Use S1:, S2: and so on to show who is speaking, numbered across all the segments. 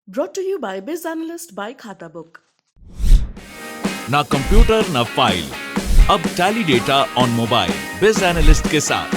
S1: Brought to you by Biz Analyst by Khata Book.
S2: ना computer ना file, अब tally data on mobile बिज analyst के साथ।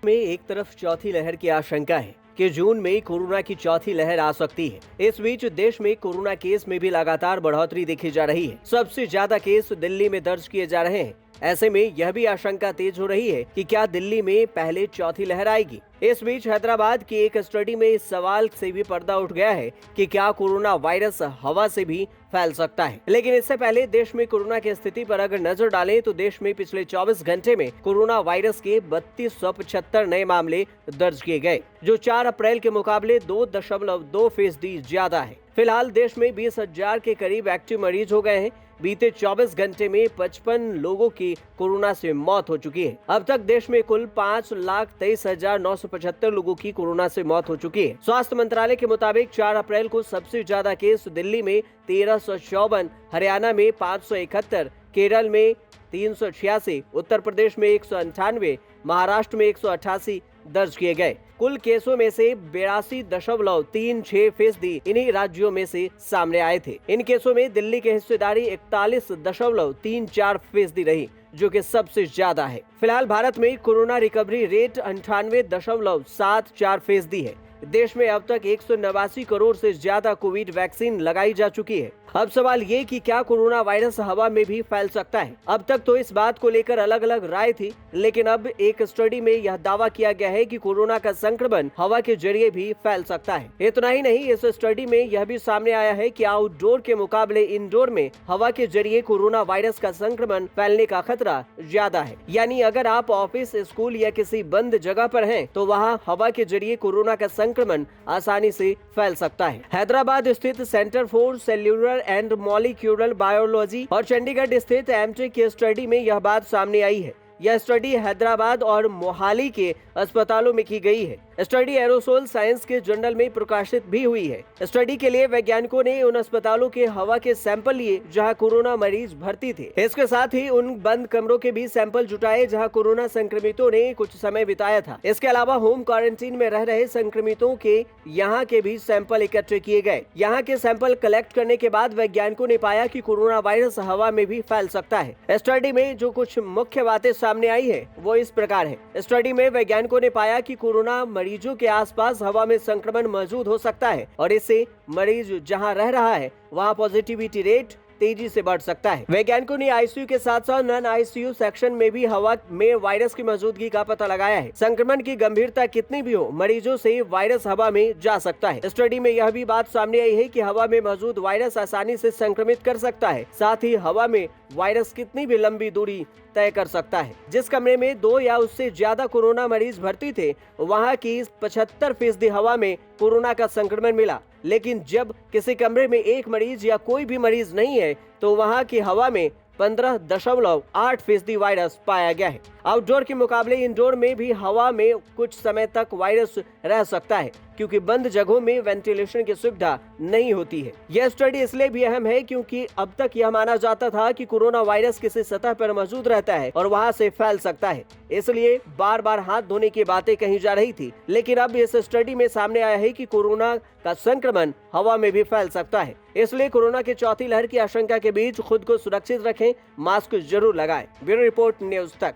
S3: में एक तरफ चौथी लहर की आशंका है कि जून में कोरोना की चौथी लहर आ सकती है। इस बीच देश में कोरोना केस में भी लगातार बढ़ोतरी देखी जा रही है। सबसे ज्यादा केस दिल्ली में दर्ज किए जा रहे हैं। ऐसे में यह भी आशंका तेज हो रही है कि क्या दिल्ली में पहले चौथी लहर आएगी। इस बीच हैदराबाद की एक स्टडी में इस सवाल से भी पर्दा उठ गया है कि क्या कोरोना वायरस हवा से भी फैल सकता है। लेकिन इससे पहले देश में कोरोना की स्थिति पर अगर नजर डालें तो देश में पिछले 24 घंटे में कोरोना वायरस के 3275 नए मामले दर्ज किए गए, जो 4 अप्रैल के मुकाबले 2.2% ज्यादा है। फिलहाल देश में 20,000 के करीब एक्टिव मरीज हो गए हैं। बीते 24 घंटे में 55 लोगों की कोरोना से मौत हो चुकी है। अब तक देश में कुल 5,23,975 लोगों की कोरोना से मौत हो चुकी है। स्वास्थ्य मंत्रालय के मुताबिक 4 अप्रैल को सबसे ज्यादा केस दिल्ली में 1354, हरियाणा में 571, केरल में 386, उत्तर प्रदेश में 198, महाराष्ट्र में 188 दर्ज किए गए। कुल केसों में से 82.36% इन्हीं राज्यों में से सामने आए थे। इन केसों में दिल्ली की हिस्सेदारी 41.34% रही, जो कि सबसे ज्यादा है। फिलहाल भारत में कोरोना रिकवरी रेट 98.74% है। देश में अब तक 189 करोड़ से ज्यादा कोविड वैक्सीन लगाई जा चुकी है। अब सवाल ये कि क्या कोरोना वायरस हवा में भी फैल सकता है। अब तक तो इस बात को लेकर अलग अलग राय थी, लेकिन अब एक स्टडी में यह दावा किया गया है कि कोरोना का संक्रमण हवा के जरिए भी फैल सकता है। इतना ही नहीं, इस स्टडी में यह भी सामने आया है कि आउटडोर के मुकाबले इंडोर में हवा के जरिए कोरोना वायरस का संक्रमण फैलने का खतरा ज्यादा है। यानी अगर आप ऑफिस, स्कूल या किसी बंद जगह पर हैं, तो वहाँ हवा के जरिए कोरोना का संक्रमण आसानी से फैल सकता है। हैदराबाद स्थित centre for cellular and molecular biology और चंडीगढ़ स्थित एमटेक की स्टडी में यह बात सामने आई है। यह स्टडी हैदराबाद और मोहाली के अस्पतालों में की गई है। स्टडी एरोसोल साइंस के जर्नल में प्रकाशित भी हुई है। स्टडी के लिए वैज्ञानिकों ने उन अस्पतालों के हवा के सैंपल लिए जहां कोरोना मरीज भर्ती थे। इसके साथ ही उन बंद कमरों के भी सैंपल जुटाए जहां कोरोना संक्रमितों ने कुछ समय बिताया था। इसके अलावा होम क्वारंटीन में रह रहे संक्रमितों के यहाँ के भी सैंपल इकट्ठे किए गए। यहाँ के सैंपल कलेक्ट करने के बाद वैज्ञानिकों ने पाया कि कोरोना वायरस हवा में भी फैल सकता है। स्टडी में जो कुछ मुख्य बातें सामने आई है वो इस प्रकार है। स्टडी में वैज्ञानिकों ने पाया कि कोरोना मरीजों के आसपास हवा में संक्रमण मौजूद हो सकता है और इससे मरीज जहां रह रहा है वहां पॉजिटिविटी रेट तेजी से बढ़ सकता है। वैज्ञानिकों ने आईसीयू के साथ साथ नॉन आईसीयू सेक्शन में भी हवा में वायरस की मौजूदगी का पता लगाया है। संक्रमण की गंभीरता कितनी भी हो, मरीजों से वायरस हवा में जा सकता है। स्टडी में यह भी बात सामने आई है कि हवा में मौजूद वायरस आसानी से संक्रमित कर सकता है। साथ ही हवा में वायरस कितनी भी लंबी दूरी तय कर सकता है। जिस कमरे में 2 या उससे ज्यादा कोरोना मरीज भर्ती थे, वहां की 75% हवा में कोरोना का संक्रमण मिला। लेकिन जब किसी कमरे में एक मरीज या कोई भी मरीज नहीं है, तो वहां की हवा में 15.8% वायरस पाया गया है। आउटडोर के मुकाबले इंडोर में भी हवा में कुछ समय तक वायरस रह सकता है, क्योंकि बंद जगहों में वेंटिलेशन की सुविधा नहीं होती है। यह स्टडी इसलिए भी अहम है क्योंकि अब तक यह माना जाता था कि कोरोना वायरस किसी सतह पर मौजूद रहता है और वहां से फैल सकता है, इसलिए बार बार हाथ धोने की बातें कही जा रही थी। लेकिन अब इस स्टडी में सामने आया है कि कोरोना का संक्रमण हवा में भी फैल सकता है। इसलिए कोरोना की चौथी लहर की आशंका के बीच खुद को सुरक्षित रखें, मास्क जरूर लगाएं। ब्यूरो रिपोर्ट, न्यूज़ तक।